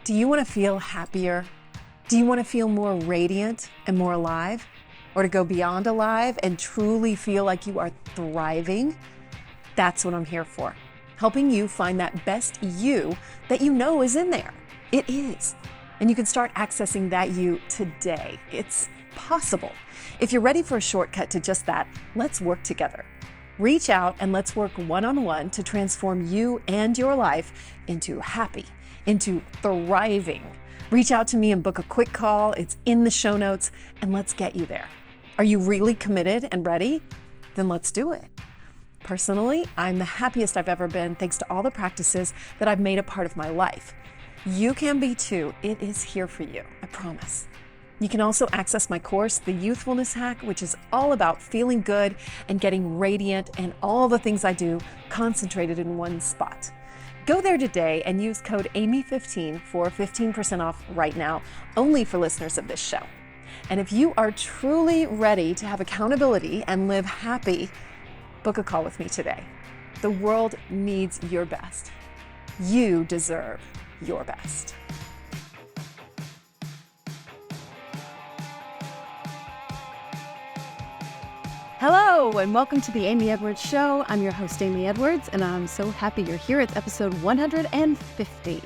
Do you want to feel happier? Do you want to feel more radiant and more alive? Or to go beyond alive and truly feel like you are thriving? That's what I'm here for. Helping you find that best you that you know is in there. It is. And you can start accessing that you today. It's possible. If you're ready for a shortcut to just that, let's work together. Reach out and let's work one-on-one to transform you and your life into happy, into thriving. Reach out to me and book a quick call. It's in the show notes, and let's get you there. Are you really committed and ready? Then let's do it. Personally, I'm the happiest I've ever been thanks to all the practices that I've made a part of my life. You can be too. It is here for you, I promise. You can also access my course, The Youthfulness Hack, which is all about feeling good and getting radiant and all the things I do concentrated in one spot. Go there today and use code AMY15 for 15% off right now, only for listeners of this show. And if you are truly ready to have accountability and live happy, book a call with me today. The world needs your best. You deserve your best. Hello, and welcome to the Amy Edwards Show. I'm your host, Amy Edwards, and I'm so happy you're here. It's episode 150.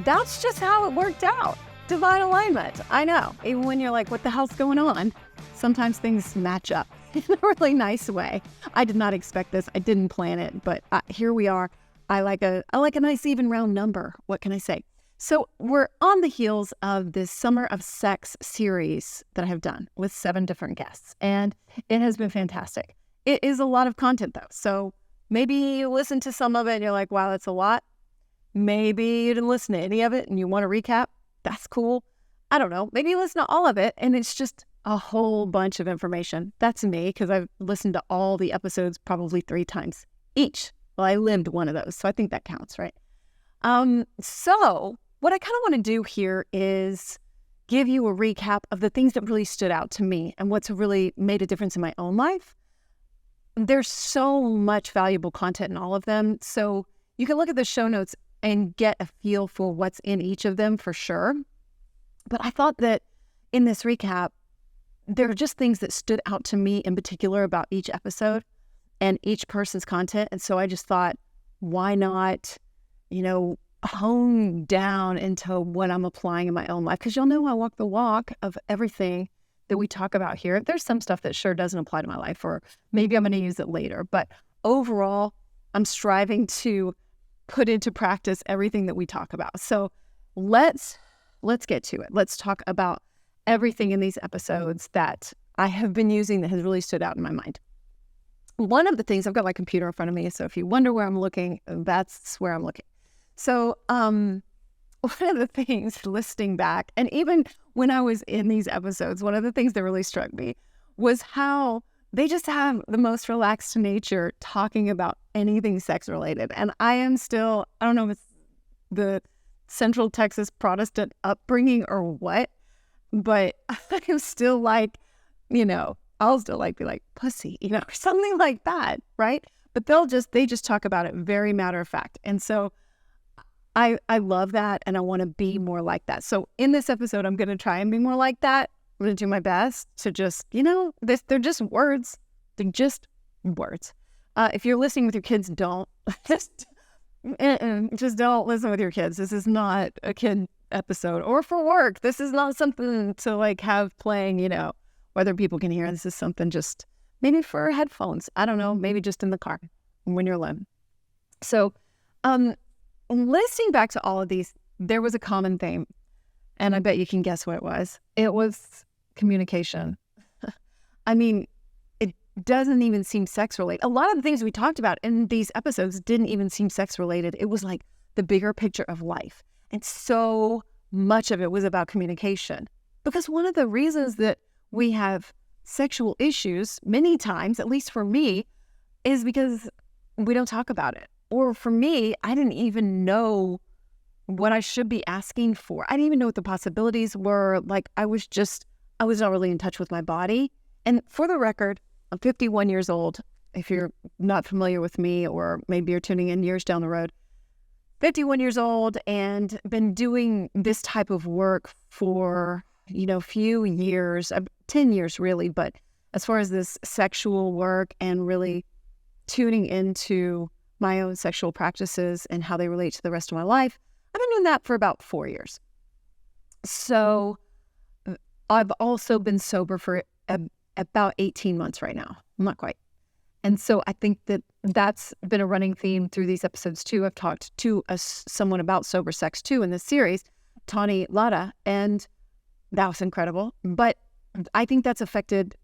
That's just how it worked out. Divine alignment. I know. Even when you're like, what the hell's going on? Sometimes things match up in a really nice way. I did not expect this. I didn't plan it, but here we are. I like a nice even round number. What can I say? So we're on the heels of this Summer of Sex series that I have done with 7 different guests, and it has been fantastic. It is a lot of content though. So maybe you listen to some of it and you're like, wow, that's a lot. Maybe you didn't listen to any of it and you want to recap. That's cool. I don't know. Maybe you listen to all of it and it's just a whole bunch of information. That's me because I've listened to all the episodes probably 3 times each. Well, I lived one of those, so I think that counts, right? So what I kind of want to do here is give you a recap of the things that really stood out to me and what's really made a difference in my own life. There's so much valuable content in all of them, so you can look at the show notes and get a feel for what's in each of them for sure. But I thought that in this recap, there are just things that stood out to me in particular about each episode and each person's content. And so I just thought, why not, hone down into what I'm applying in my own life? Because you'll know I walk the walk of everything that we talk about here. There's some stuff that sure doesn't apply to my life, or maybe I'm going to use it later. But overall, I'm striving to put into practice everything that we talk about. So let's get to it. Let's talk about everything in these episodes that I have been using that has really stood out in my mind. One of the things, I've got my computer in front of me, so if you wonder where I'm looking, that's where I'm looking. So one of the things, listening back, and even when I was in these episodes, one of the things that really struck me was how they just have the most relaxed nature talking about anything sex related. And I am still, I don't know if it's the Central Texas Protestant upbringing or what, but I'm still like, I'll still be like pussy, or something like that, right? But they just talk about it very matter of fact. And so I love that, and I want to be more like that. So in this episode, I'm going to try and be more like that. I'm going to do my best to just, they're just words. They're just words. If you're listening with your kids, don't. Just don't listen with your kids. This is not a kid episode. Or for work, this is not something to have playing, whether people can hear. This is something just maybe for headphones. I don't know, maybe just in the car when you're alone. So listening back to all of these, there was a common theme, and I bet you can guess what it was. It was communication. I mean, it doesn't even seem sex related. A lot of the things we talked about in these episodes didn't even seem sex related. It was like the bigger picture of life. And so much of it was about communication. Because one of the reasons that we have sexual issues many times, at least for me, is because we don't talk about it. Or for me, I didn't even know what I should be asking for. I didn't even know what the possibilities were. I was not really in touch with my body. And for the record, I'm 51 years old. If you're not familiar with me, or maybe you're tuning in years down the road, 51 years old and been doing this type of work for, few years, 10 years really, but as far as this sexual work and really tuning into my own sexual practices and how they relate to the rest of my life, I've been doing that for about 4 years. So I've also been sober for about 18 months right now. Not quite. And so I think that that's been a running theme through these episodes too. I've talked to someone about sober sex too in this series, Tawny Lada, and that was incredible. But I think that's affected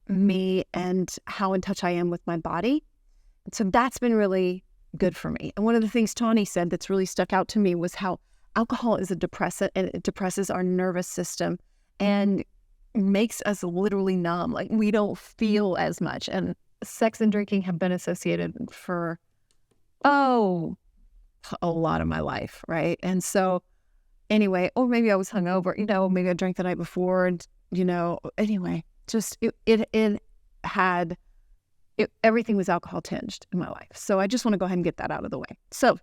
me and how in touch I am with my body. So that's been really good for me. And one of the things Tawny said that's really stuck out to me was how alcohol is a depressant, and it depresses our nervous system and makes us literally numb. Like we don't feel as much. And sex and drinking have been associated for, a lot of my life, right? And so anyway, or maybe I was hungover, maybe I drank the night before and, anyway, just everything was alcohol tinged in my life. So I just want to go ahead and get that out of the way. So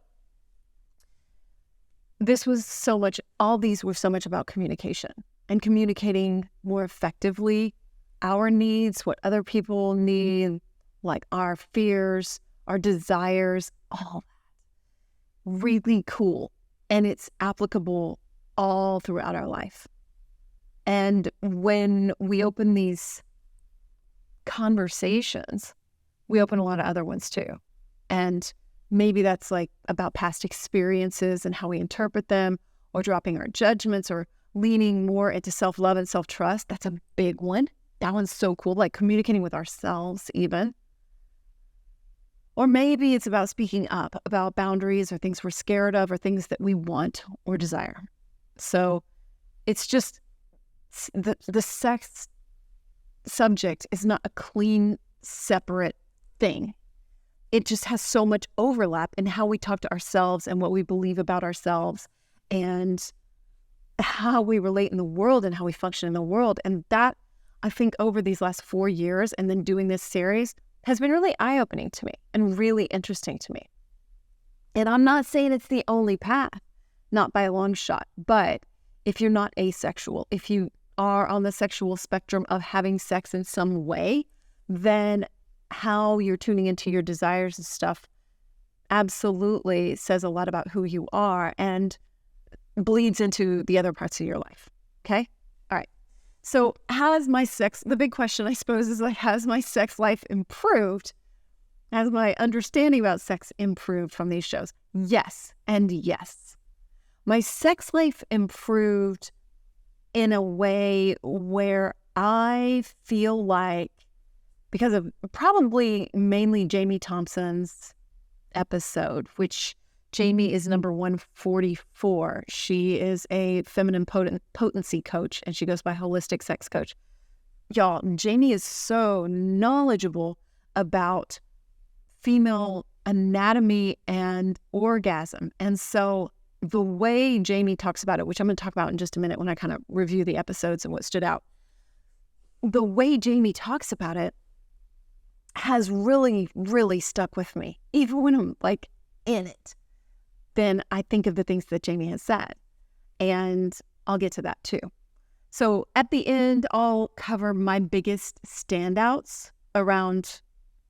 all these were so much about communication and communicating more effectively our needs, what other people need, like our fears, our desires, all that. Really cool. And it's applicable all throughout our life. And when we open these conversations, we open a lot of other ones too. And maybe that's like about past experiences and how we interpret them, or dropping our judgments, or leaning more into self-love and self-trust. That's a big one. That one's so cool, like communicating with ourselves even. Or maybe it's about speaking up about boundaries or things we're scared of or things that we want or desire. So it's just the sex subject is not a clean, separate thing. It just has so much overlap in how we talk to ourselves and what we believe about ourselves and how we relate in the world and how we function in the world. And that, I think, over these last 4 years and then doing this series has been really eye-opening to me and really interesting to me. And I'm not saying it's the only path, not by a long shot, but if you're not asexual, if you are on the sexual spectrum of having sex in some way, then how you're tuning into your desires and stuff absolutely says a lot about who you are and bleeds into the other parts of your life. Okay? All right. So the big question, I suppose, is like, has my sex life improved? Has my understanding about sex improved from these shows? Yes, and yes. My sex life improved in a way where I feel like, because of probably mainly Jamie Thompson's episode, which Jamie is number 144. She is a feminine potency coach, and she goes by holistic sex coach. Y'all, Jamie is so knowledgeable about female anatomy and orgasm. And so the way Jamie talks about it, which I'm going to talk about in just a minute when I kind of review the episodes and what stood out, the way Jamie talks about it has really, really stuck with me. Even when I'm like in it, then I think of the things that Jamie has said. And I'll get to that too. So at the end, I'll cover my biggest standouts around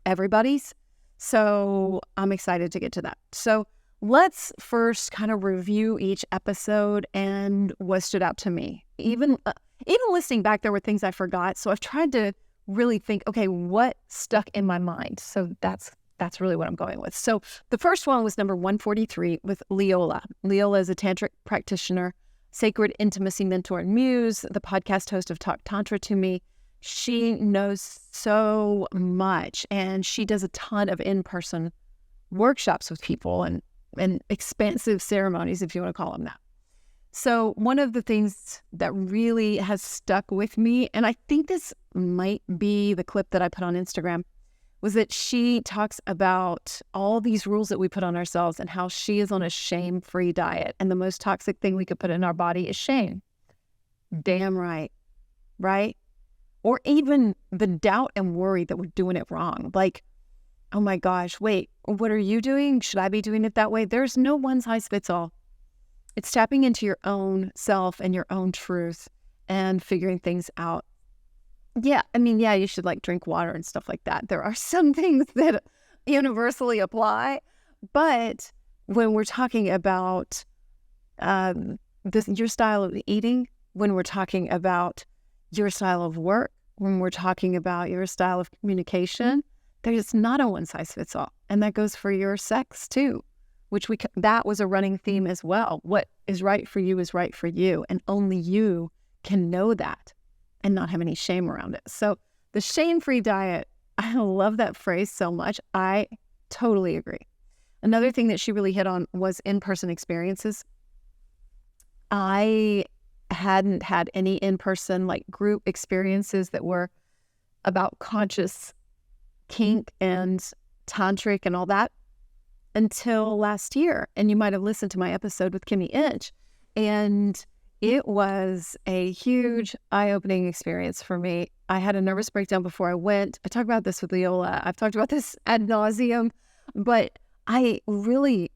everybody's. So I'm excited to get to that. So let's first kind of review each episode and what stood out to me. Even listening back, there were things I forgot. So I've tried to really think, okay, what stuck in my mind? So that's really what I'm going with. So the first one was number 143 with Leola. Leola is a tantric practitioner, sacred intimacy mentor and muse, the podcast host of Talk Tantra to Me. She knows so much, and she does a ton of in-person workshops with people and expansive ceremonies, if you want to call them that. So one of the things that really has stuck with me, and I think this might be the clip that I put on Instagram, was that she talks about all these rules that we put on ourselves and how she is on a shame-free diet. And the most toxic thing we could put in our body is shame. Damn right. Right? Or even the doubt and worry that we're doing it wrong. Like, oh my gosh, wait, what are you doing? Should I be doing it that way? There's no one size fits all. It's tapping into your own self and your own truth and figuring things out. Yeah, I mean, yeah, you should like drink water and stuff like that. There are some things that universally apply, but when we're talking about your style of eating, when we're talking about your style of work, when we're talking about your style of communication, there's not a one size fits all. And that goes for your sex too, which that was a running theme as well. What is right for you is right for you. And only you can know that and not have any shame around it. So the shame-free diet, I love that phrase so much. I totally agree. Another thing that she really hit on was in-person experiences. I hadn't had any in-person like group experiences that were about conscious kink and tantric and all that until last year. And you might have listened to my episode with Kimi Inch. And it was a huge eye-opening experience for me. I had a nervous breakdown before I went. I talked about this with Leola. I've talked about this ad nauseum, but I really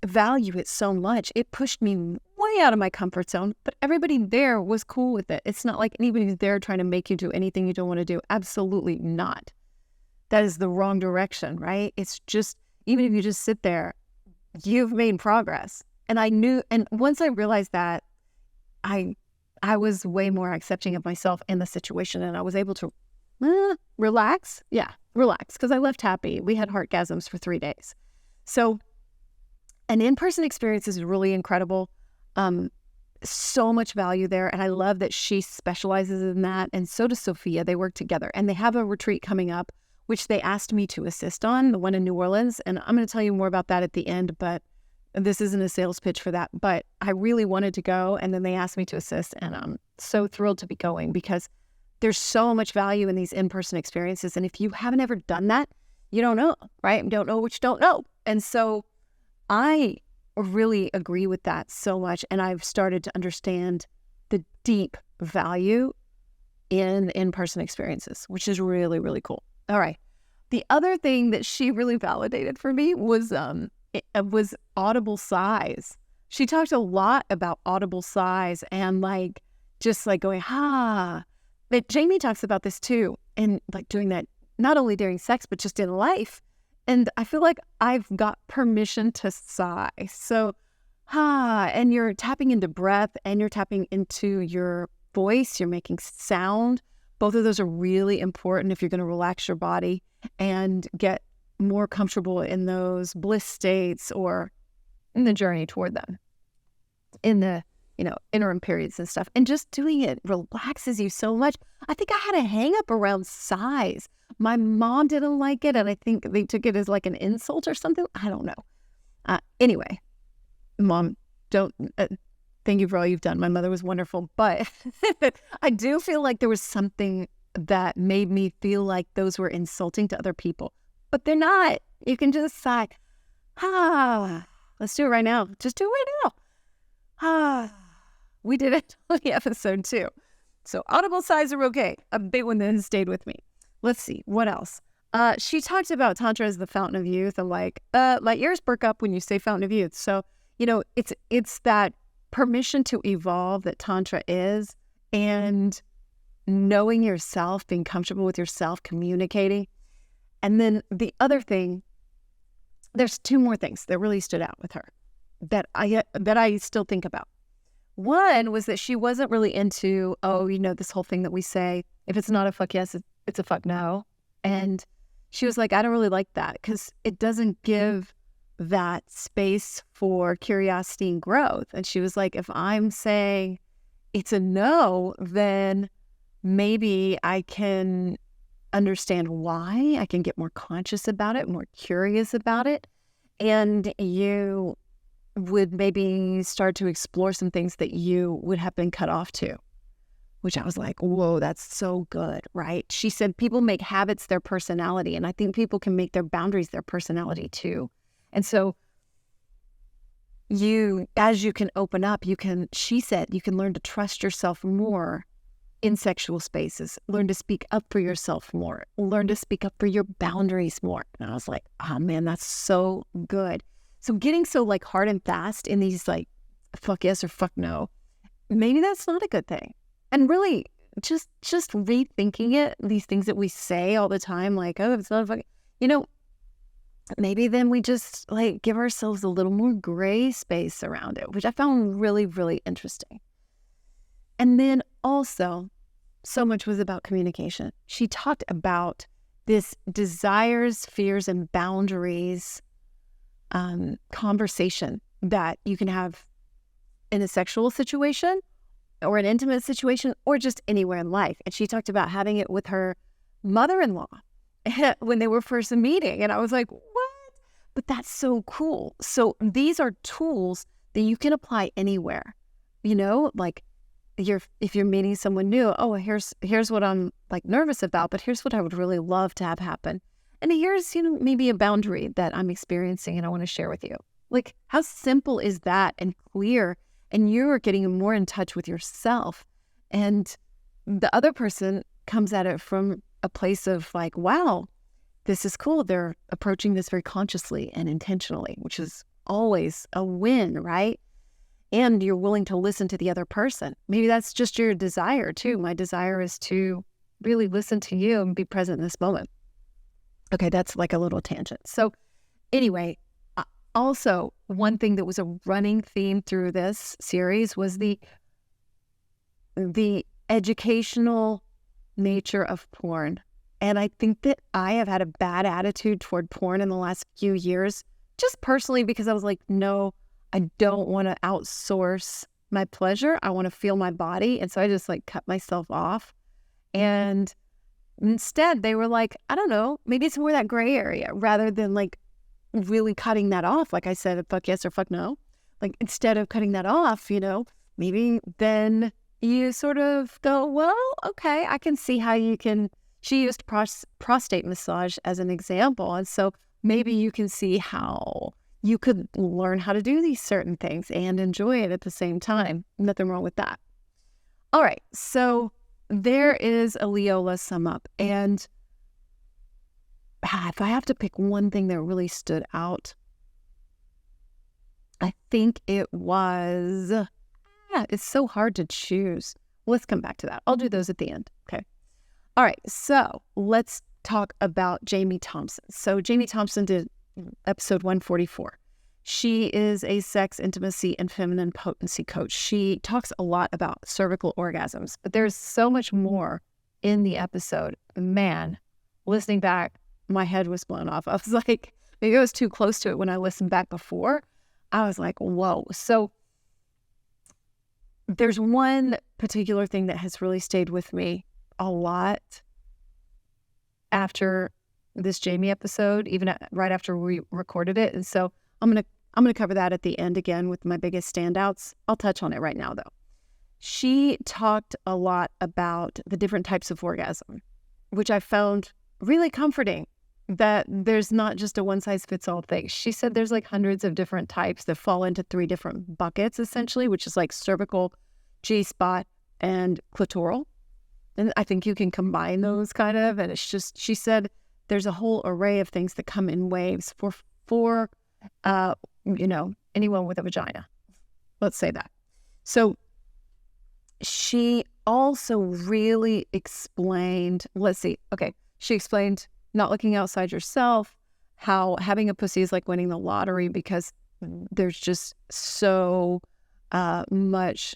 value it so much. It pushed me way out of my comfort zone, but everybody there was cool with it. It's not like anybody's there trying to make you do anything you don't want to do. Absolutely not. That is the wrong direction, right? It's just, even if you just sit there, you've made progress. And I knew, and once I realized that, I was way more accepting of myself and the situation, and I was able to relax. Yeah, relax, because I left happy. We had heartgasms for 3 days. So an in-person experience is really incredible. So much value there. And I love that she specializes in that. And so does Sophia. They work together. And they have a retreat coming up, which they asked me to assist on, the one in New Orleans. And I'm going to tell you more about that at the end, but this isn't a sales pitch for that. But I really wanted to go, and then they asked me to assist. And I'm so thrilled to be going because there's so much value in these in-person experiences. And if you haven't ever done that, you don't know, right? You don't know what you don't know. And so I really agree with that so much. And I've started to understand the deep value in in-person experiences, which is really, really cool. All right. The other thing that she really validated for me was audible sighs. She talked a lot about audible sighs and like, just like going, But Jamie talks about this too. And like doing that, not only during sex, but just in life. And I feel like I've got permission to sigh. So, and you're tapping into breath and you're tapping into your voice. You're making sound. Both of those are really important if you're going to relax your body and get more comfortable in those bliss states or in the journey toward them, in the, interim periods and stuff. And just doing it relaxes you so much. I think I had a hang up around sighs. My mom didn't like it, and I think they took it as like an insult or something. I don't know. Anyway, Mom, thank you for all you've done. My mother was wonderful, but I do feel like there was something that made me feel like those were insulting to other people, but they're not. You can just sigh. Let's do it right now. Just do it right now. We did it on the episode too. So audible sighs are okay. A big one that has stayed with me. Let's see, what else? She talked about Tantra as the fountain of youth, and like, my ears perk up when you say fountain of youth. So, it's that permission to evolve that Tantra is, and knowing yourself, being comfortable with yourself, communicating. And then the other thing, there's two more things that really stood out with her that I still think about. One was that she wasn't really into, this whole thing that we say, if it's not a fuck yes, it's a fuck no. And she was like, I don't really like that because it doesn't give that space for curiosity and growth. And she was like, if I'm saying it's a no, then maybe I can understand why. I can get more conscious about it, more curious about it. And you would maybe start to explore some things that you would have been cut off to, which I was like, whoa, that's so good, right? She said people make habits their personality, and I think people can make their boundaries their personality too. And so as you can open up, she said, you can learn to trust yourself more in sexual spaces. Learn to speak up for yourself more. Learn to speak up for your boundaries more. And I was like, oh man, that's so good. So getting so like hard and fast in these like fuck yes or fuck no, maybe that's not a good thing. And really just rethinking it, these things that we say all the time, like, oh, it's not a fucking, maybe then we just like give ourselves a little more gray space around it, which I found really, really interesting. And then also, so much was about communication. She talked about this desires, fears, and boundaries conversation that you can have in a sexual situation or an intimate situation or just anywhere in life. And she talked about having it with her mother-in-law when they were first meeting. And I was like, what? But that's so cool. So these are tools that you can apply anywhere, like if you're meeting someone new, oh, here's what I'm like nervous about, but here's what I would really love to have happen. And here's, maybe a boundary that I'm experiencing and I want to share with you. Like, how simple is that and clear? And you're getting more in touch with yourself. And the other person comes at it from a place of like, wow, this is cool. They're approaching this very consciously and intentionally, which is always a win, right? And you're willing to listen to the other person. Maybe that's just your desire too. My desire is to really listen to you and be present in this moment. Okay, that's like a little tangent. So anyway, also one thing that was a running theme through this series was the educational nature of porn. And I think that I have had a bad attitude toward porn in the last few years, just personally, because I was like, no, I don't want to outsource my pleasure. I want to feel my body. And so I just like cut myself off. And instead they were like, I don't know, maybe it's more that gray area rather than like really cutting that off. Like I said, fuck yes or fuck no. Like instead of cutting that off, maybe then you sort of go, well, okay, I can see how you can. She used prostate massage as an example. And so maybe you can see how you could learn how to do these certain things and enjoy it at the same time. Nothing wrong with that. All right. So there is a Leola sum up. And if I have to pick one thing that really stood out, I think it was, it's so hard to choose. Let's come back to that. I'll do those at the end. Okay. All right. So let's talk about Jamie Thompson. So Jamie Thompson did episode 144. She is a sex, intimacy, and feminine potency coach. She talks a lot about cervical orgasms, but there's so much more in the episode. Man, listening back, my head was blown off. I was like, maybe I was too close to it when I listened back before. I was like, whoa. So there's one particular thing that has really stayed with me a lot after this Jamie episode, even right after we recorded it. And so I'm gonna cover that at the end again with my biggest standouts. I'll touch on it right now though. She talked a lot about the different types of orgasm, which I found really comforting, that there's not just a one size fits all thing. She said there's like hundreds of different types that fall into 3 different buckets essentially, which is like cervical, G-spot, and clitoral. And I think you can combine those kind of, and it's just, she said there's a whole array of things that come in waves for anyone with a vagina. Let's say that. So she also really explained, she explained not looking outside yourself, how having a pussy is like winning the lottery because there's just so much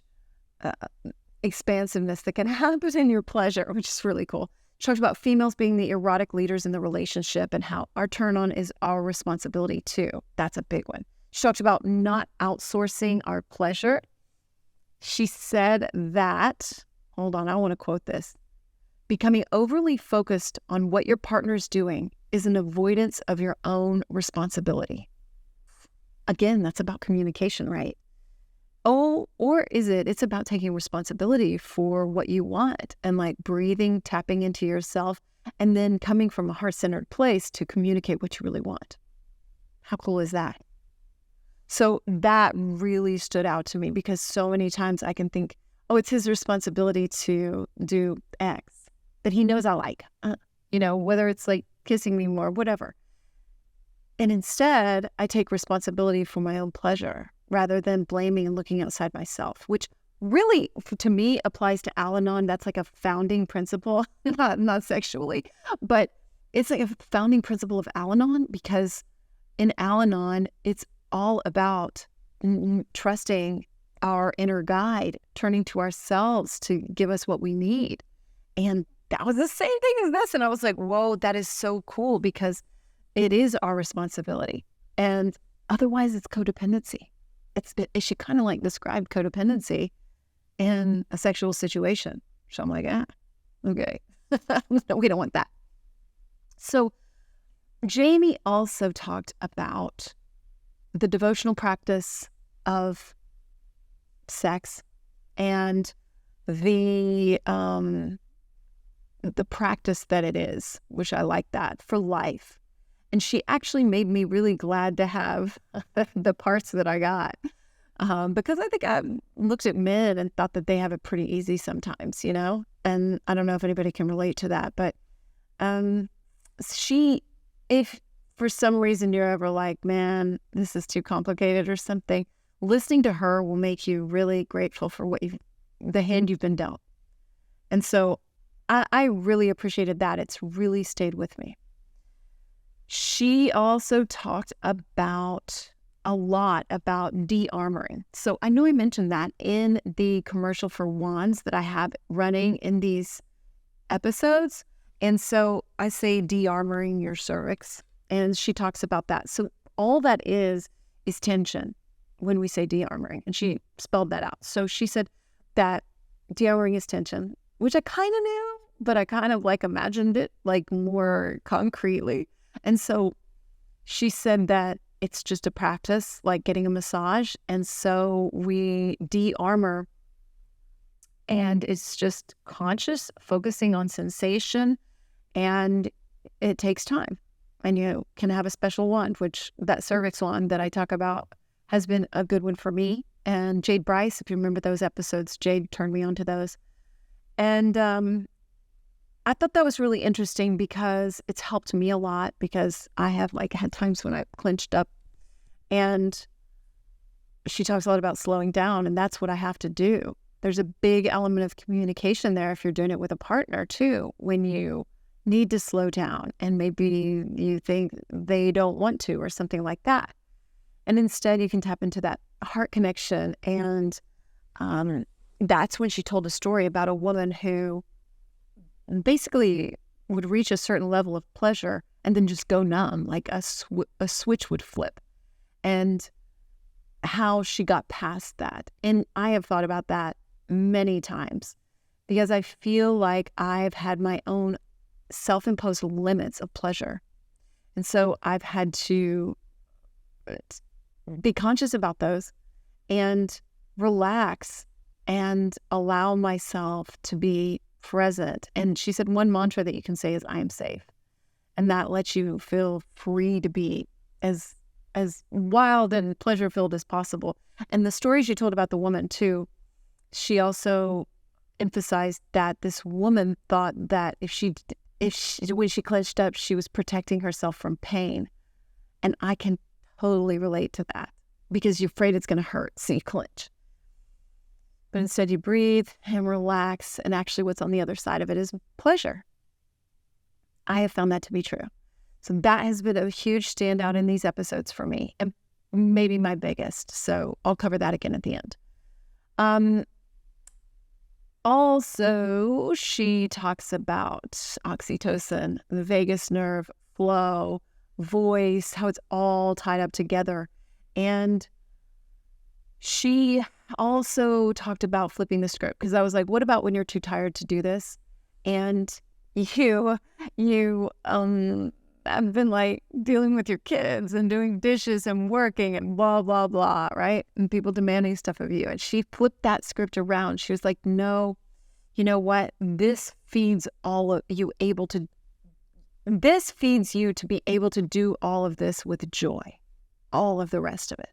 expansiveness that can happen in your pleasure, which is really cool. She talked about females being the erotic leaders in the relationship and how our turn on is our responsibility too. That's a big one. She talked about not outsourcing our pleasure. She said that, hold on, I want to quote this. Becoming overly focused on what your partner's doing is an avoidance of your own responsibility. Again, that's about communication, right? Oh, or is it? It's about taking responsibility for what you want and like breathing, tapping into yourself, and then coming from a heart-centered place to communicate what you really want. How cool is that? So that really stood out to me because so many times I can think, oh, it's his responsibility to do X that he knows I like, whether it's like kissing me more, whatever. And instead, I take responsibility for my own pleasure rather than blaming and looking outside myself, which really, to me, applies to Al-Anon. That's like a founding principle, not sexually, but it's like a founding principle of Al-Anon, because in Al-Anon, it's all about trusting our inner guide, turning to ourselves to give us what we need. And that was the same thing as this. And I was like, whoa, that is so cool, because it is our responsibility. And otherwise, it's codependency. It should kind of like describe codependency in a sexual situation. So I'm like, okay, no, we don't want that. So Jamie also talked about the devotional practice of sex and the practice that it is, which I like that, for life. And she actually made me really glad to have the parts that I got, because I think I looked at men and thought that they have it pretty easy sometimes, and I don't know if anybody can relate to that, but if for some reason you're ever like, man, this is too complicated or something, listening to her will make you really grateful for the hand you've been dealt. And so I really appreciated that. It's really stayed with me. She also talked a lot about de-armoring. So I know I mentioned that in the commercial for wands that I have running in these episodes. And so I say de-armoring your cervix, and she talks about that. So all that is tension when we say de-armoring, and she spelled that out. So she said that de-armoring is tension, which I kind of knew, but I kind of like imagined it like more concretely. And so she said that it's just a practice, like getting a massage. And so we de-armor, and it's just conscious, focusing on sensation, and it takes time. And you can have a special wand, which that cervix wand that I talk about has been a good one for me. And Jade Bryce, if you remember those episodes, Jade turned me on to those. And I thought that was really interesting because it's helped me a lot, because I have had times when I've clenched up, and she talks a lot about slowing down, and that's what I have to do. There's a big element of communication there if you're doing it with a partner too, when you need to slow down and maybe you think they don't want to or something like that. And instead you can tap into that heart connection. And that's when she told a story about a woman who basically would reach a certain level of pleasure and then just go numb, like a switch would flip, and how she got past that. And I have thought about that many times, because I feel like I've had my own self-imposed limits of pleasure. And so I've had to be conscious about those and relax and allow myself to be present. And she said one mantra that you can say is, I am safe. And that lets you feel free to be as wild and pleasure-filled as possible. And the stories you told about the woman too, she also emphasized that this woman thought that if she when she clenched up, she was protecting herself from pain. And I can totally relate to that, because you're afraid it's going to hurt, so you clench. But instead you breathe and relax, and actually what's on the other side of it is pleasure. I have found that to be true. So that has been a huge standout in these episodes for me, and maybe my biggest. So I'll cover that again at the end. Also, she talks about oxytocin, the vagus nerve, flow, voice, how it's all tied up together. And she also talked about flipping the script, because I was like, what about when you're too tired to do this? And you have been like dealing with your kids and doing dishes and working and blah, blah, blah, right? And people demanding stuff of you. And she flipped that script around. She was like, no, you know what? This feeds you to be able to do all of this with joy, all of the rest of it.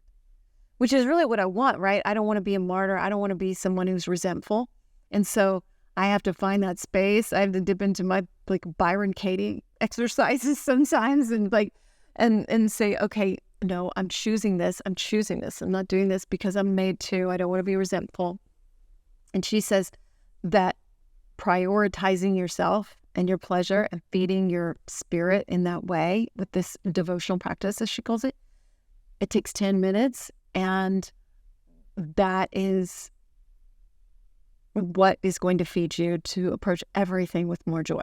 which is really what I want, right? I don't want to be a martyr. I don't want to be someone who's resentful. And so I have to find that space. I have to dip into my like Byron Katie exercises sometimes and say, okay, no, I'm choosing this. I'm choosing this. I'm not doing this because I'm made to. I don't want to be resentful. And she says that prioritizing yourself and your pleasure and feeding your spirit in that way with this devotional practice, as she calls it, it takes 10 minutes. And that is what is going to feed you to approach everything with more joy.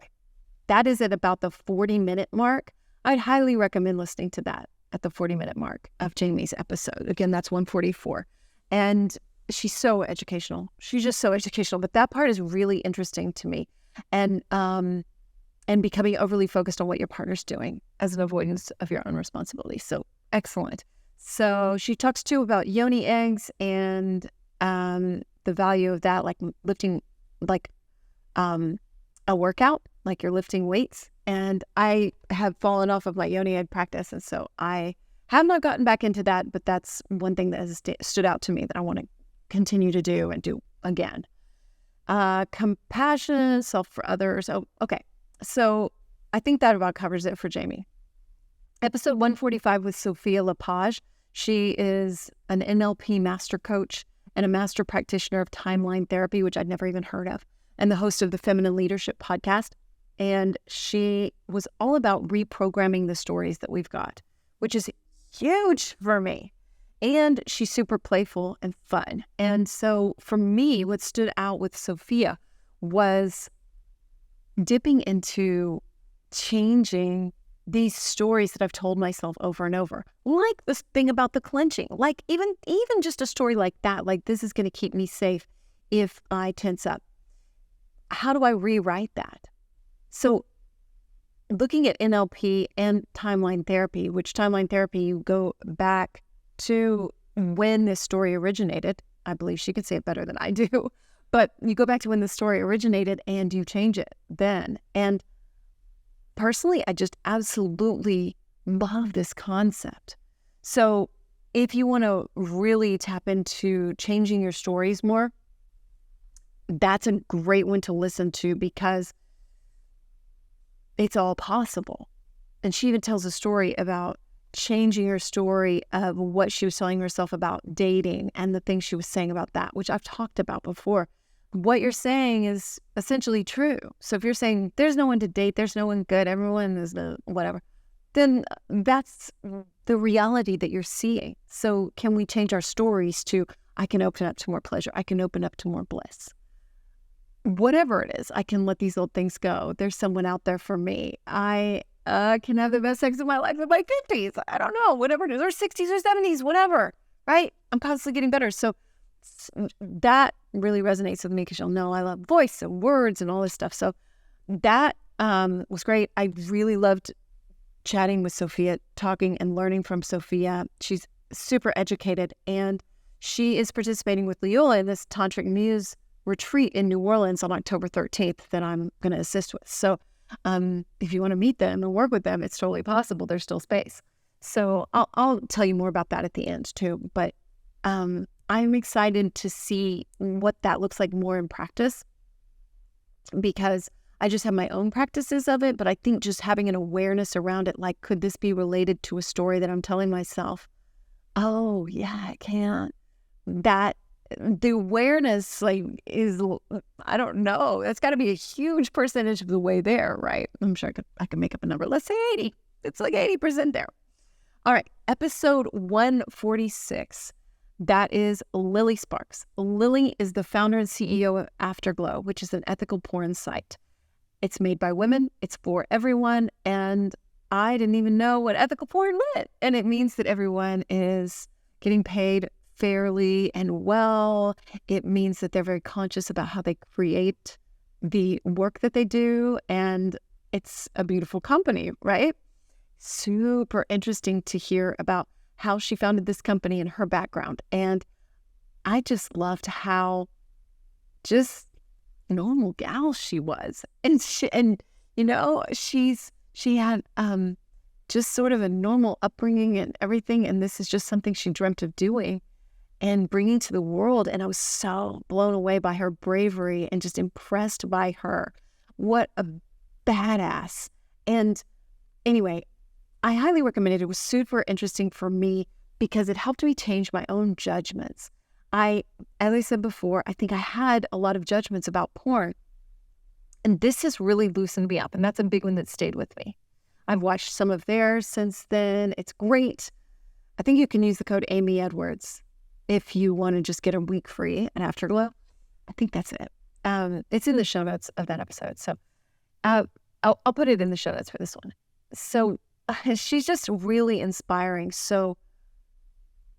That is at about the 40-minute mark. I'd highly recommend listening to that at the 40-minute mark of Jamie's episode. Again, that's 144. And she's so educational. She's just so educational. But that part is really interesting to me. And becoming overly focused on what your partner's doing as an avoidance of your own responsibility. So excellent. So she talks too about yoni eggs and the value of that, like lifting, like a workout, like you're lifting weights. And I have fallen off of my yoni egg practice. And so I have not gotten back into that, but that's one thing that has stood out to me that I want to continue to do and do again. Compassion, self for others. Oh, okay. So I think that about covers it for Jamie. Episode 145 with Sophia Lepage. She is an NLP master coach and a master practitioner of timeline therapy, which I'd never even heard of, and the host of the Feminine Leadership podcast. And she was all about reprogramming the stories that we've got, which is huge for me. And she's super playful and fun. And so for me, what stood out with Sophia was dipping into changing these stories that I've told myself over and over, like this thing about the clenching, like even just a story like that, like this is going to keep me safe if I tense up. How do I rewrite that? So looking at NLP and timeline therapy, which timeline therapy, you go back to when this story originated. I believe she could say it better than I do, but you go back to when the story originated and you change it then. And personally, I just absolutely love this concept. So if you want to really tap into changing your stories more, that's a great one to listen to because it's all possible. And she even tells a story about changing her story of what she was telling herself about dating and the things she was saying about that, which I've talked about before. What you're saying is essentially true. So if you're saying there's no one to date, there's no one good, everyone is the whatever, then that's the reality that you're seeing. So can we change our stories to, I can open up to more pleasure, I can open up to more bliss. Whatever it is, I can let these old things go. There's someone out there for me. I can have the best sex of my life in my 50s. I don't know, whatever it is, or 60s or 70s, whatever, right? I'm constantly getting better. So that really resonates with me because you'll know I love voice and words and all this stuff. So that was great. I really loved chatting with Sophia, talking and learning from Sophia. She's super educated and she is participating with Leola in this Tantric Muse retreat in New Orleans on October 13th that I'm going to assist with. So if you want to meet them and work with them, it's totally possible. There's still space. So I'll tell you more about that at the end too. But I'm excited to see what that looks like more in practice because I just have my own practices of it, but I think just having an awareness around it, like, could this be related to a story that I'm telling myself? Oh, yeah, I can. That the awareness, like, is, I don't know, that's got to be a huge percentage of the way there, right? I'm sure I could make up a number. Let's say 80. It's like 80% there. All right, episode 146. That is Lily Sparks. Lily is the founder and CEO of Afterglow, which is an ethical porn site. It's made by women. It's for everyone. And I didn't even know what ethical porn meant. And it means that everyone is getting paid fairly and well. It means that they're very conscious about how they create the work that they do. And it's a beautiful company, right? Super interesting to hear about how she founded this company and her background. And I just loved how just normal gal she was. And she had just sort of a normal upbringing and everything. And this is just something she dreamt of doing. and bringing to the world. And I was so blown away by her bravery and just impressed by her. What a badass. And anyway, I highly recommend it. It was super interesting for me because it helped me change my own judgments. As I said before, I think I had a lot of judgments about porn. And this has really loosened me up. And that's a big one that stayed with me. I've watched some of theirs since then. It's great. I think you can use the code Amy Edwards if you want to just get a week free at Afterglow. I think that's it. It's in the show notes of that episode. So I'll put it in the show notes for this one. So she's just really inspiring. So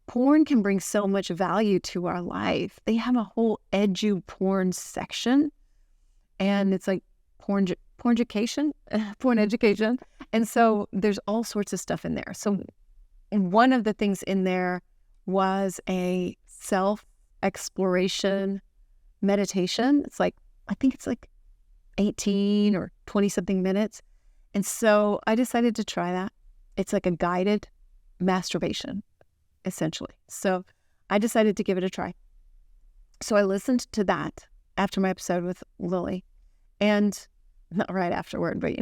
porn can bring so much value to our life. They have a whole edu porn section, and it's like porn education. And so there's all sorts of stuff in there. So one of the things in there was a self-exploration meditation. I think it's like 18 or 20 something minutes. And so I decided to try that. It's like a guided masturbation, essentially. So I decided to give it a try. So I listened to that after my episode with Lily, and not right afterward, but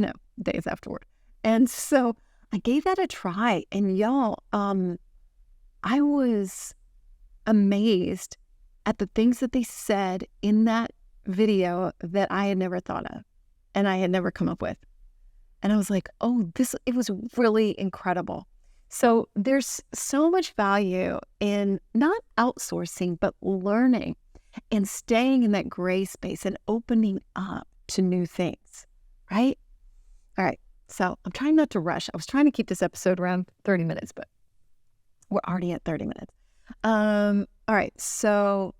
days afterward. And so I gave that a try, and y'all, I was amazed at the things that they said in that video that I had never thought of and I had never come up with. And I was like, it was really incredible. So there's so much value in not outsourcing, but learning and staying in that gray space and opening up to new things, right? All right. So I'm trying not to rush. I was trying to keep this episode around 30 minutes, but we're already at 30 minutes. All right. So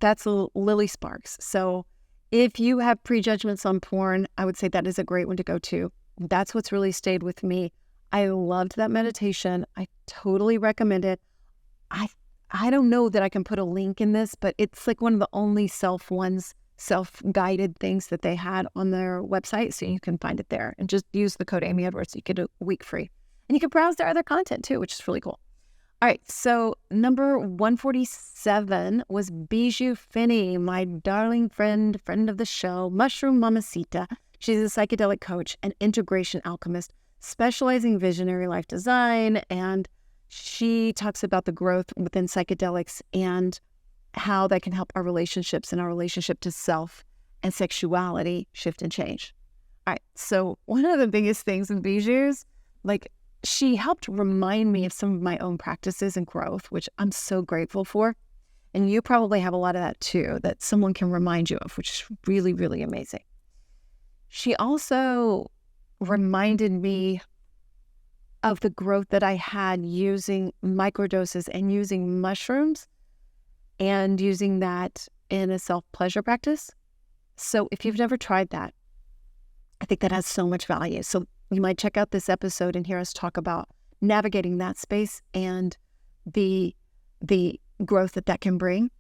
that's Lily Sparks. So if you have prejudgments on porn, I would say that is a great one to go to. That's what's really stayed with me. I loved that meditation. I totally recommend it. I don't know that I can put a link in this, but it's like one of the only self-guided things that they had on their website. So you can find it there and just use the code Amy Edwards. You get a week free. And you can browse their other content too, which is really cool. All right, so number 147 was Bijou Finney, my darling friend of the show, Mushroom Mamacita. She's a psychedelic coach and integration alchemist, specializing in visionary life design, and she talks about the growth within psychedelics and how that can help our relationships and our relationship to self and sexuality shift and change. All right, so one of the biggest things in Bijou's, she helped remind me of some of my own practices and growth, which I'm so grateful for. And you probably have a lot of that too, that someone can remind you of, which is really, really amazing. She also reminded me of the growth that I had using microdoses and using mushrooms and using that in a self-pleasure practice. So if you've never tried that, I think that has so much value. So you might check out this episode and hear us talk about navigating that space and the growth that can bring.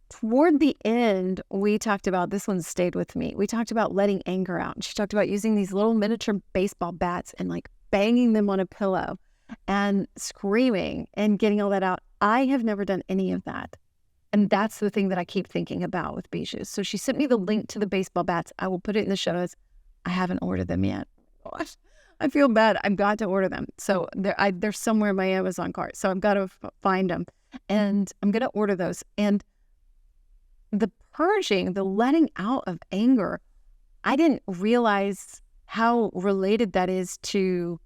Toward the end, we talked about, this one stayed with me, we talked about letting anger out. She talked about using these little miniature baseball bats and banging them on a pillow and screaming and getting all that out. I have never done any of that. And that's the thing that I keep thinking about with Bijou. So she sent me the link to the baseball bats. I will put it in the show notes. I haven't ordered them yet. Gosh, I feel bad. I've got to order them. So they're somewhere in my Amazon cart. So I've got to find them. And I'm going to order those. And the purging, the letting out of anger, I didn't realize how related that is to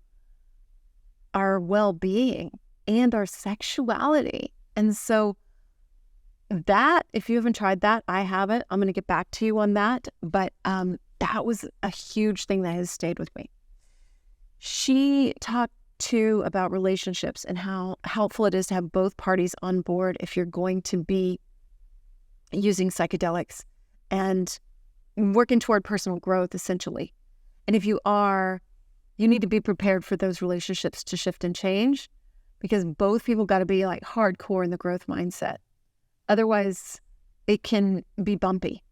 our well-being and our sexuality. And so that, if you haven't tried that, I haven't. I'm going to get back to you on that. But that was a huge thing that has stayed with me. She talked too about relationships and how helpful it is to have both parties on board if you're going to be using psychedelics and working toward personal growth, essentially. And if you are, you need to be prepared for those relationships to shift and change, because both people got to be hardcore in the growth mindset. Otherwise, it can be bumpy.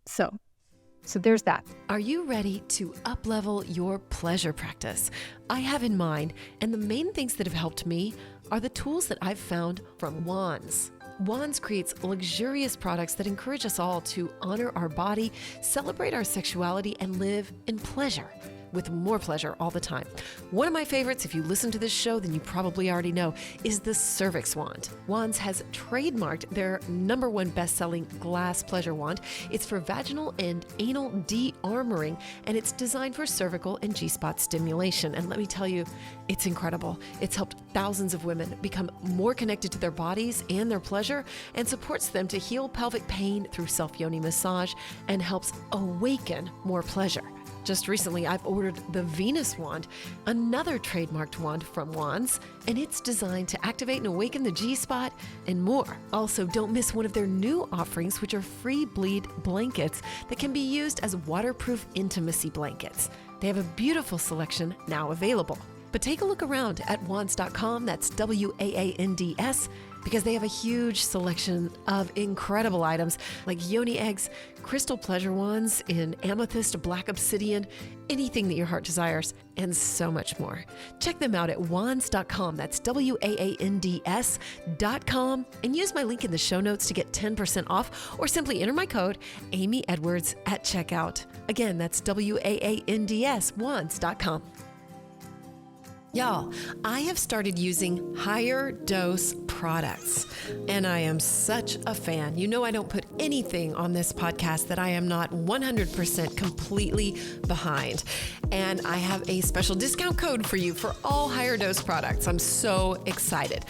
So So there's that. Are you ready to up-level your pleasure practice? I have in mind, and the main things that have helped me are the tools that I've found from Wands. Wands creates luxurious products that encourage us all to honor our body, celebrate our sexuality, and live in pleasure, with more pleasure all the time. One of my favorites, if you listen to this show, then you probably already know, is the CERVIX Wand. Wands has trademarked their #1 best-selling glass pleasure wand. It's for vaginal and anal de-armoring, and it's designed for cervical and G-spot stimulation. And let me tell you, it's incredible. It's helped thousands of women become more connected to their bodies and their pleasure, and supports them to heal pelvic pain through self-yoni massage, and helps awaken more pleasure. Just recently, I've ordered the Venus wand, another trademarked wand from Wands, and it's designed to activate and awaken the G-spot and more. Also, don't miss one of their new offerings, which are free bleed blankets that can be used as waterproof intimacy blankets. They have a beautiful selection now available. But take a look around at wands.com, that's WAANDS, because they have a huge selection of incredible items like yoni eggs, crystal pleasure wands in amethyst, black obsidian, anything that your heart desires, and so much more. Check them out at wands.com, that's WAANDS.com, and use my link in the show notes to get 10% off, or simply enter my code Amy Edwards at checkout. Again, that's WAANDS, wands.com. Y'all, I have started using higher dose products, and I am such a fan. You know, I don't put anything on this podcast that I am not 100% completely behind. And I have a special discount code for you for all higher dose products. I'm so excited.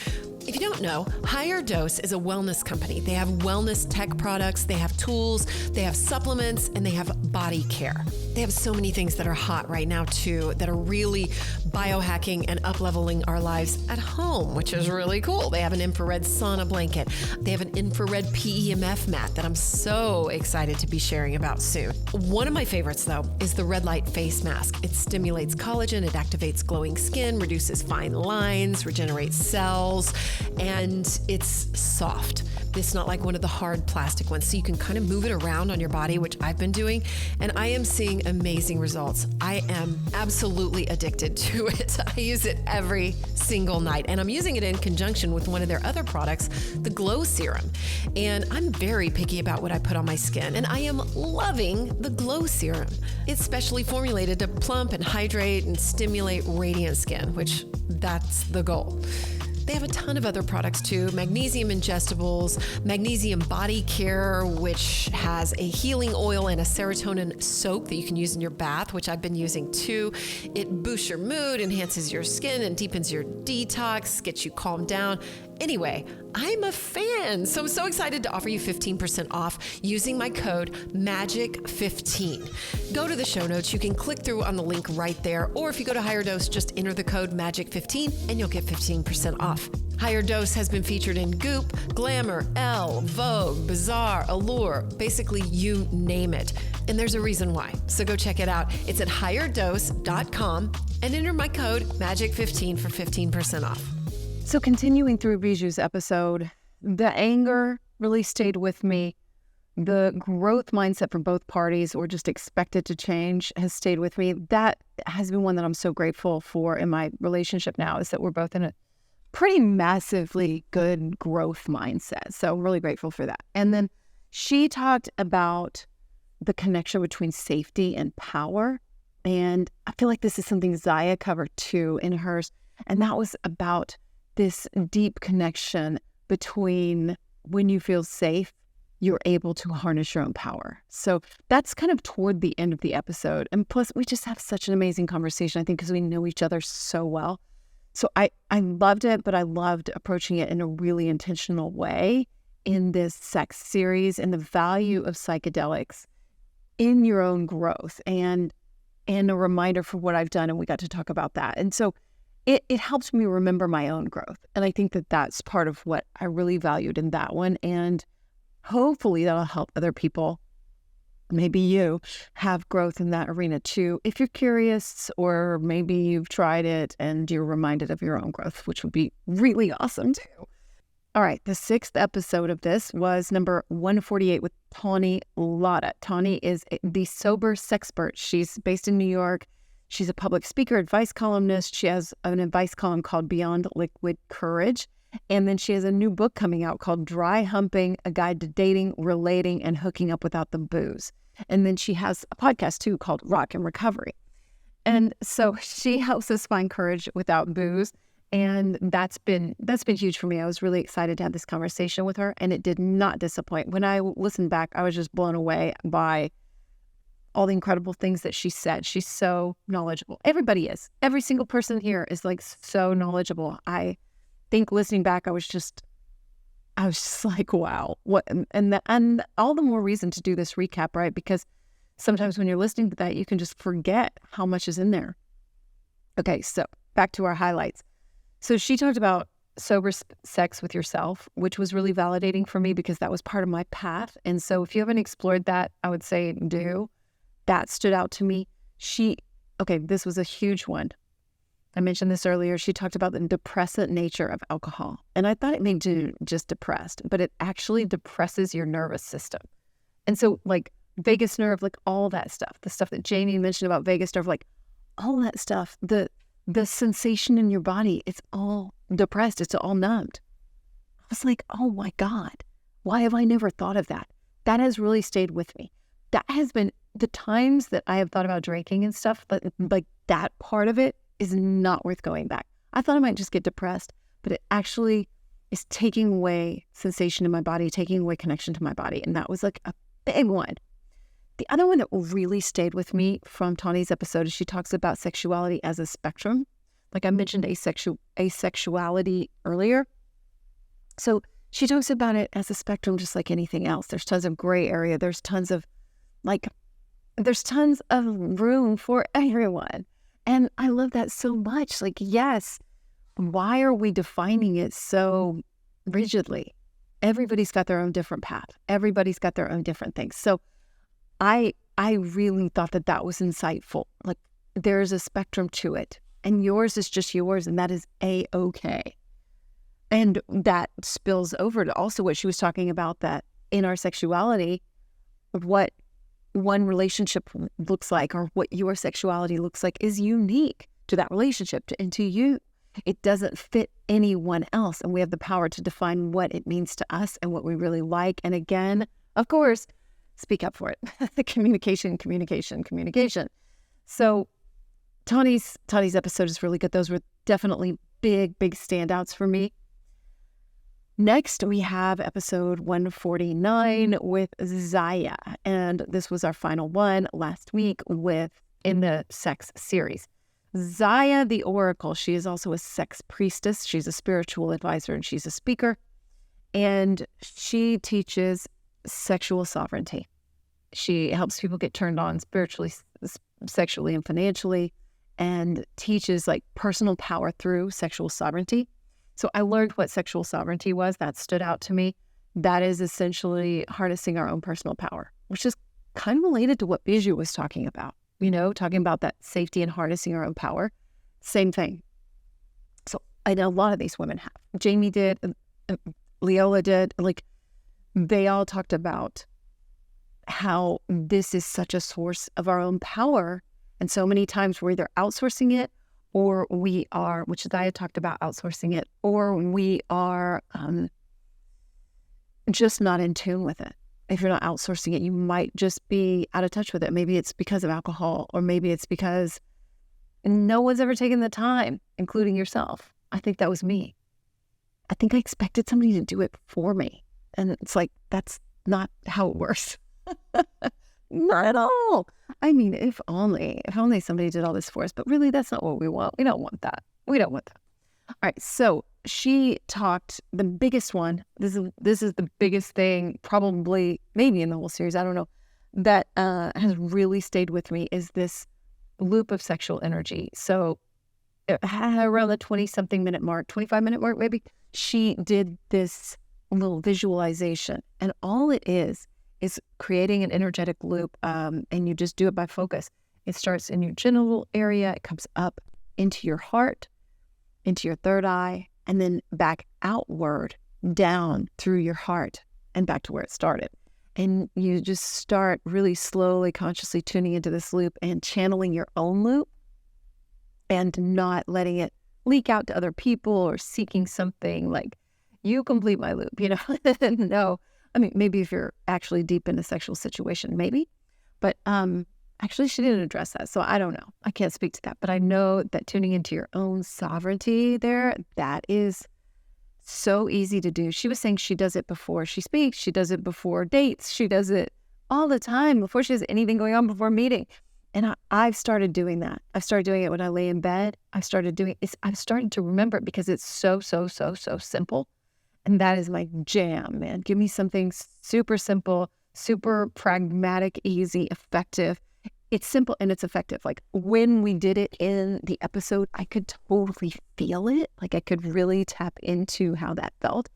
If you don't know, Higher Dose is a wellness company. They have wellness tech products, they have tools, they have supplements, and they have body care. They have so many things that are hot right now too, that are really biohacking and up-leveling our lives at home, which is really cool. They have an infrared sauna blanket. They have an infrared PEMF mat that I'm so excited to be sharing about soon. One of my favorites though is the red light face mask. It stimulates collagen, it activates glowing skin, reduces fine lines, regenerates cells, and it's soft. It's not like one of the hard plastic ones, so you can kind of move it around on your body, which I've been doing, and I am seeing amazing results. I am absolutely addicted to it. I use it every single night, and I'm using it in conjunction with one of their other products, the Glow Serum. And I'm very picky about what I put on my skin, and I am loving the Glow Serum. It's specially formulated to plump and hydrate and stimulate radiant skin, which that's the goal. They have a ton of other products too, magnesium ingestibles, magnesium body care, which has a healing oil and a serotonin soap that you can use in your bath, which I've been using too. It boosts your mood, enhances your skin, and deepens your detox, gets you calmed down. Anyway, I'm a fan, so I'm so excited to offer you 15% off using my code MAGIC15. Go to the show notes. You can click through on the link right there, or if you go to Higher Dose, just enter the code MAGIC15 and you'll get 15% off. Higher Dose has been featured in Goop, Glamour, Elle, Vogue, Bazaar, Allure, basically you name it. And there's a reason why. So go check it out. It's at higherdose.com and enter my code MAGIC15 for 15% off. So continuing through Biju's episode, the anger really stayed with me. The growth mindset from both parties, or just expected to change, has stayed with me. That has been one that I'm so grateful for in my relationship now, is that we're both in a pretty massively good growth mindset. So I'm really grateful for that. And then she talked about the connection between safety and power. And I feel like this is something Zaya covered too in hers. And that was about this deep connection between when you feel safe, you're able to harness your own power. So that's kind of toward the end of the episode. And plus, we just have such an amazing conversation, I think, because we know each other so well. So I loved it, but I loved approaching it in a really intentional way in this sex series, and the value of psychedelics in your own growth, and a reminder for what I've done. And we got to talk about that. And so it helps me remember my own growth. And I think that that's part of what I really valued in that one. And hopefully that'll help other people, maybe you, have growth in that arena too, if you're curious, or maybe you've tried it and you're reminded of your own growth, which would be really awesome too. All right, the 6th episode of this was number 148 with Tawny Lotta. Tawny is the sober sexpert. She's based in New York. She's a public speaker, advice columnist. She has an advice column called Beyond Liquid Courage. And then she has a new book coming out called Dry Humping, A Guide to Dating, Relating, and Hooking Up Without the Booze. And then she has a podcast too called Rock and Recovery. And so she helps us find courage without booze. And that's been huge for me. I was really excited to have this conversation with her, and it did not disappoint. When I listened back, I was just blown away by all the incredible things that she said. She's so knowledgeable. Everybody is. Every single person here is like so knowledgeable. I think listening back, I was just like, wow. What? And all the more reason to do this recap, right? Because sometimes when you're listening to that, you can just forget how much is in there. Okay, so back to our highlights. So she talked about sober sex with yourself, which was really validating for me because that was part of my path. And so if you haven't explored that, I would say do. That stood out to me. This was a huge one. I mentioned this earlier. She talked about the depressant nature of alcohol. And I thought it made you just depressed, but it actually depresses your nervous system. And so like vagus nerve, like all that stuff, the stuff that Jamie mentioned about vagus nerve, like all that stuff, the sensation in your body, it's all depressed. It's all numbed. I was like, oh my God, why have I never thought of that? That has really stayed with me. That has been the times that I have thought about drinking and stuff, but like that part of it is not worth going back. I thought I might just get depressed, but it actually is taking away sensation in my body, taking away connection to my body. And that was like a big one. The other one that really stayed with me from Tawny's episode is she talks about sexuality as a spectrum. Like I mentioned asexuality earlier. So she talks about it as a spectrum just like anything else. There's tons of gray area. There's tons of room for everyone. And I love that so much. Like, yes, why are we defining it so rigidly? Everybody's got their own different path. Everybody's got their own different things. So I really thought that was insightful. Like there's a spectrum to it and yours is just yours and that is A-okay. And that spills over to also what she was talking about, that in our sexuality, what one relationship looks like or what your sexuality looks like is unique to that relationship and to you. It doesn't fit anyone else. And we have the power to define what it means to us and what we really like. And again, of course, speak up for it. Communication. So Tawny's episode is really good. Those were definitely big standouts for me. Next, we have episode 149 with Zaya. And this was our final one last week in the sex series. Zaya the Oracle, she is also a sex priestess. She's a spiritual advisor and she's a speaker. And she teaches sexual sovereignty. She helps people get turned on spiritually, sexually, and financially, and teaches like personal power through sexual sovereignty. So I learned what sexual sovereignty was. That stood out to me. That is essentially harnessing our own personal power, which is kind of related to what Bijou was talking about, talking about that safety and harnessing our own power. Same thing. So I know a lot of these women have. Jamie did, Leola did, like they all talked about how this is such a source of our own power. And so many times we're either outsourcing it or we are, which Zaya talked about outsourcing it, or we are just not in tune with it. If you're not outsourcing it, you might just be out of touch with it. Maybe it's because of alcohol, or maybe it's because no one's ever taken the time, including yourself. I think that was me. I think I expected somebody to do it for me. And it's like, that's not how it works. Not at all. I mean, if only somebody did all this for us, but really that's not what we want. We don't want that. All right. So she talked, the biggest one, this is the biggest thing probably maybe in the whole series, I don't know, that has really stayed with me is this loop of sexual energy. So around the 20-something minute mark, 25-minute mark maybe, she did this little visualization. And all it is creating an energetic loop, and you just do it by focus. It starts in your genital area, it comes up into your heart, into your third eye, and then back outward down through your heart and back to where it started. And you just start really slowly, consciously tuning into this loop and channeling your own loop and not letting it leak out to other people or seeking something like, you complete my loop, No, I mean, maybe if you're actually deep in a sexual situation, maybe. But actually, she didn't address that. So I don't know. I can't speak to that. But I know that tuning into your own sovereignty there, that is so easy to do. She was saying she does it before she speaks. She does it before dates. She does it all the time before she has anything going on before a meeting. And I've started doing that. I've started doing it when I lay in bed. I've started to remember it because it's so simple. And that is my jam, man. Give me something super simple, super pragmatic, easy, effective. It's simple and it's effective. Like when we did it in the episode, I could totally feel it. Like I could really tap into how that felt.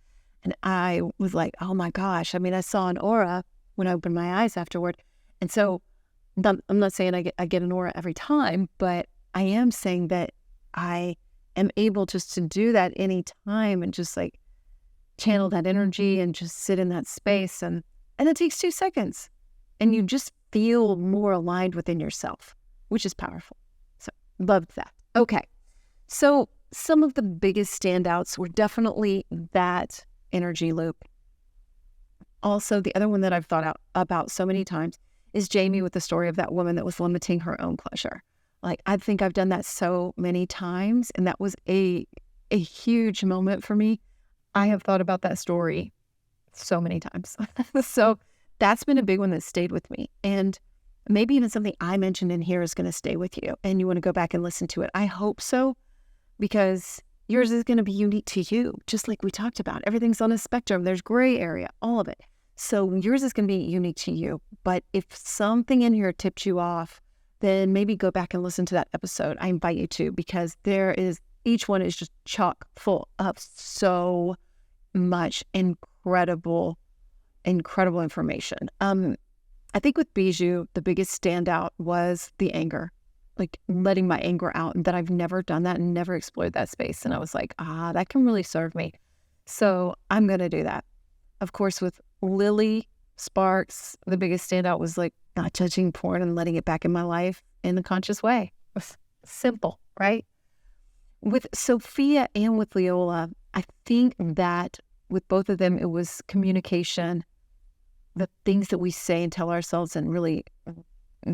And I was like, oh my gosh. I mean, I saw an aura when I opened my eyes afterward. And so I'm not saying I get an aura every time, but I am saying that I am able just to do that anytime and just like channel that energy and just sit in that space. And it takes 2 seconds and you just feel more aligned within yourself, which is powerful. So loved that. Okay. So some of the biggest standouts were definitely that energy loop. Also, the other one that I've thought about so many times is Jamie with the story of that woman that was limiting her own pleasure. Like, I think I've done that so many times, and that was a huge moment for me. I have thought about that story so many times. So that's been a big one that stayed with me. And maybe even something I mentioned in here is going to stay with you and you want to go back and listen to it. I hope so, because yours is going to be unique to you, just like we talked about. Everything's on a spectrum. There's gray area, all of it. So yours is going to be unique to you. But if something in here tipped you off, then maybe go back and listen to that episode. I invite you to, because each one is just chock full of so much incredible information. I think with Bijou, the biggest standout was the anger, like letting my anger out, and that I've never done that and never explored that space. And I was like, that can really serve me. So I'm going to do that. Of course, with Lily Sparks, the biggest standout was like not judging porn and letting it back in my life in a conscious way. It was simple, right? With Sophia and with Leola, I think that with both of them, it was communication, the things that we say and tell ourselves, and really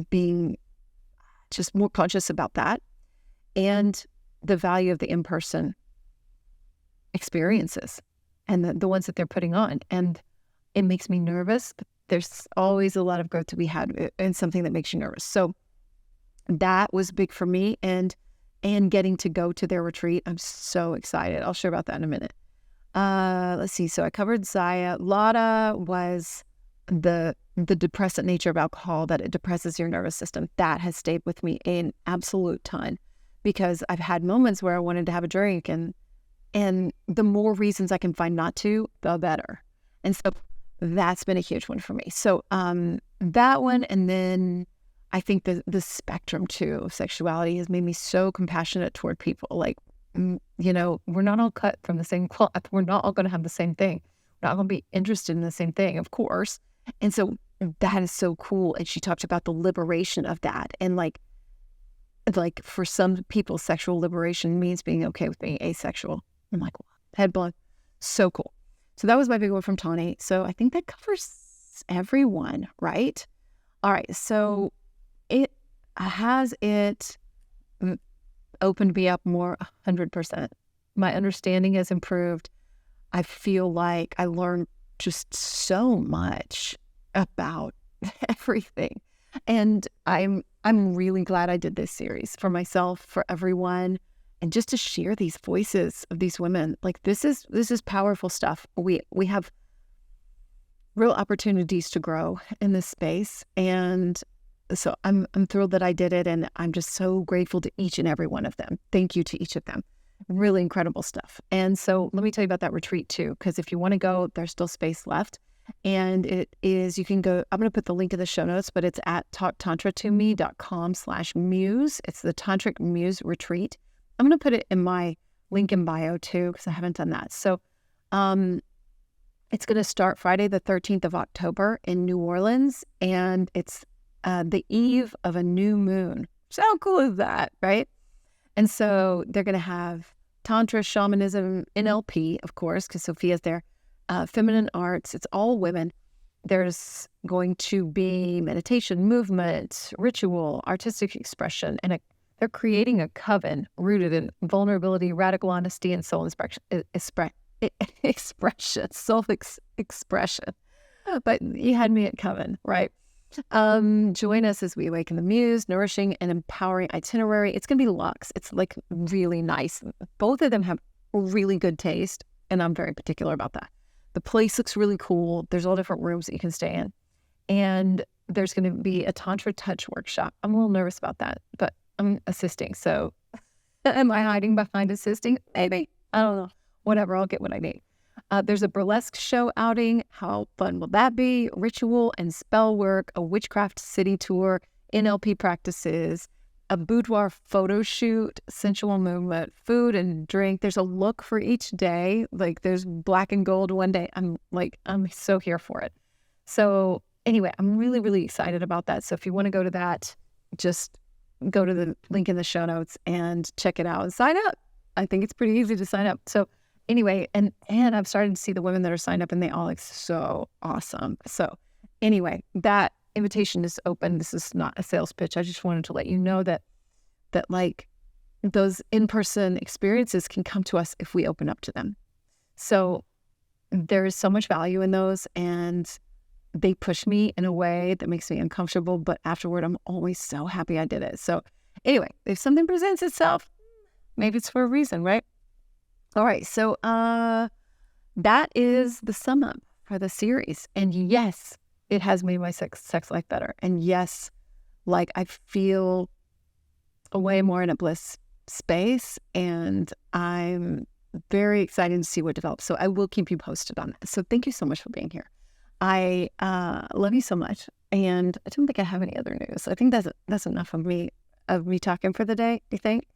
being just more conscious about that, and the value of the in-person experiences and the ones that they're putting on. And it makes me nervous, but there's always a lot of growth to be had in something that makes you nervous. So that was big for me, and getting to go to their retreat. I'm so excited. I'll share about that in a minute. Let's see. So I covered Zaya. Lotta was the depressant nature of alcohol, that it depresses your nervous system. That has stayed with me an absolute ton, because I've had moments where I wanted to have a drink, and the more reasons I can find not to, the better. And so that's been a huge one for me. So that one, and then I think the spectrum too of sexuality has made me so compassionate toward people. Like, we're not all cut from the same cloth. We're not all going to have the same thing. We're not going to be interested in the same thing, of course. And so that is so cool. And she talked about the liberation of that. And like for some people, sexual liberation means being okay with being asexual. I'm like, head blown. So cool. So that was my big one from Tawny. So I think that covers everyone, right? All right. So it opened me up more 100%. My understanding has improved. I feel like I learned just so much about everything. And I'm really glad I did this series for myself, for everyone, and just to share these voices of these women. Like, this is powerful stuff. We have real opportunities to grow in this space. And so I'm thrilled that I did it, and I'm just so grateful to each and every one of them. Thank you to each of them. Really incredible stuff. And so let me tell you about that retreat too, because if you want to go, there's still space left. And it is, you can go, I'm going to put the link in the show notes, but it's at talktantratome.com/muse. It's the Tantric Muse Retreat. I'm going to put it in my link in bio too, because I haven't done that. So It's going to start Friday, the 13th of October in New Orleans, and it's the eve of a new moon. So how cool is that, right? And so they're going to have Tantra, shamanism, NLP, of course, because Sophia's there, feminine arts. It's all women. There's going to be meditation, movement, ritual, artistic expression, and they're creating a coven rooted in vulnerability, radical honesty, and soul self-expression. But you had me at coven, right? Join us as we awaken the muse, nourishing and empowering itinerary. It's going to be luxe. It's like really nice. Both of them have really good taste, and I'm very particular about that. The place looks really cool. There's all different rooms that you can stay in. And there's going to be a Tantra touch workshop. I'm a little nervous about that, but I'm assisting. So am I hiding behind assisting? Maybe. I don't know. Whatever. I'll get what I need. There's a burlesque show outing. How fun will that be? Ritual and spell work, a witchcraft city tour, NLP practices, a boudoir photo shoot, sensual movement, food and drink. There's a look for each day. Like there's black and gold one day. I'm so here for it. So anyway, I'm really, really excited about that. So if you want to go to that, just go to the link in the show notes and check it out and sign up. I think it's pretty easy to sign up. So anyway, and I've started to see the women that are signed up and they all look so awesome. So anyway, that invitation is open. This is not a sales pitch. I just wanted to let you know that like those in-person experiences can come to us if we open up to them. So there is so much value in those, and they push me in a way that makes me uncomfortable, but afterward, I'm always so happy I did it. So anyway, if something presents itself, maybe it's for a reason, right? All right, so that is the sum up for the series. And yes, it has made my sex life better. And yes, like I feel way more in a bliss space, and I'm very excited to see what develops. So I will keep you posted on that. So thank you so much for being here. I love you so much, and I don't think I have any other news. I think that's enough of me talking for the day. Do you think?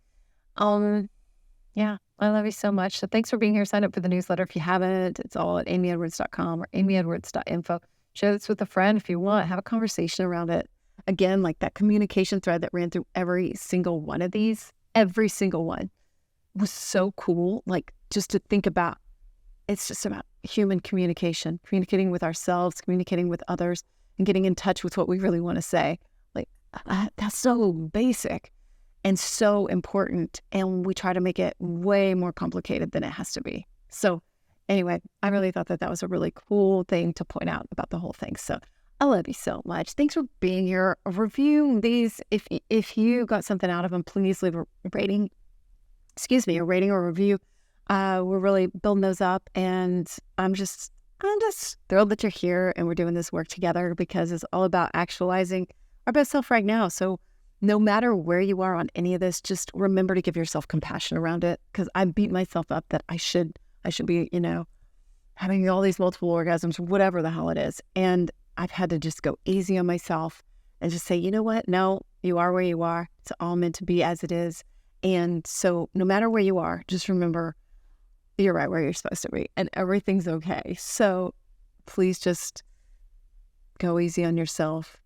Yeah, I love you so much. So thanks for being here. Sign up for the newsletter if you haven't. It's all at amyedwards.com or amyedwards.info. Share this with a friend if you want. Have a conversation around it. Again, like that communication thread that ran through every single one of these, every single one was so cool. Like just to think about, it's just about human communication, communicating with ourselves, communicating with others, and getting in touch with what we really want to say. Like that's so basic and so important. And we try to make it way more complicated than it has to be. So anyway, I really thought that was a really cool thing to point out about the whole thing. So I love you so much. Thanks for being here. Review these. If you got something out of them, please leave a rating. A rating or review. We're really building those up, and I'm just thrilled that you're here and we're doing this work together, because it's all about actualizing our best self right now. So no matter where you are on any of this, just remember to give yourself compassion around it, because I beat myself up that I should be, having all these multiple orgasms, whatever the hell it is. And I've had to just go easy on myself and just say, you know what? No, you are where you are. It's all meant to be as it is. And so no matter where you are, just remember you're right where you're supposed to be, and everything's okay. So please just go easy on yourself,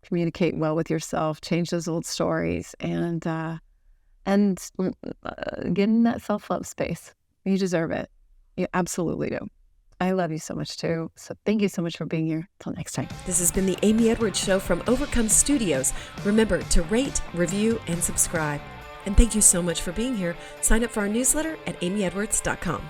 communicate well with yourself, change those old stories, and get in that self-love space. You deserve it. You absolutely do. I love you so much too. So thank you so much for being here. Till next time. This has been the Amy Edwards Show from Overcome Studios. Remember to rate, review, and subscribe. And thank you so much for being here. Sign up for our newsletter at amyedwards.com.